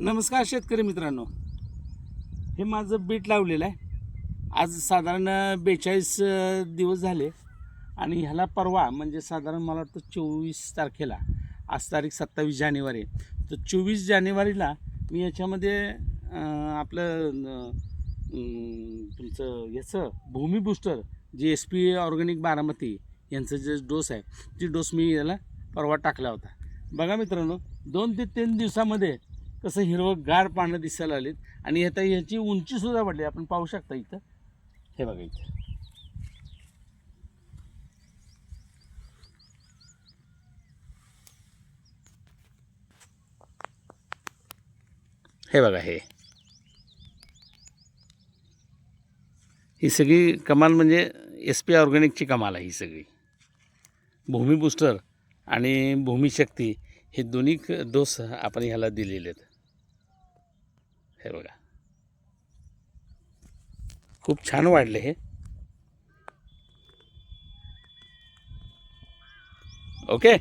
नमस्कार शेतकरी मित्रांनो, हे माझं बीट लावलेलं आहे. आज साधारण 42 दिवस झाले आणि ह्याला परवा म्हणजे साधारण मला वाटतं 24 तारखेला, आज तारीख 27 जानेवारी, तर 24 जानेवारीला मी याच्यामध्ये तुमचं याचं भूमी बूस्टर जे SP ऑर्गॅनिक बारामती यांचं जे डोस आहे ती डोस मी याला परवा टाकला होता. बघा मित्रांनो, 2 ते 3 दिवसामध्ये कसं हिरवंगार पानं दिसायला आलीत आणि आता ह्याची उंचीसुद्धा वाढली. आपण पाहू शकता इथं, हे बघा इथं, हे बघा, ही सगळी कमाल म्हणजे SP ऑर्गॅनिकची कमाल आहे. ही सगळी भूमी बूस्टर आणि भूमिशक्ती हे दोन्ही डोस आपण ह्याला दिलेले आहेत. हे बघा, खूप छान वाढले हे. ओके.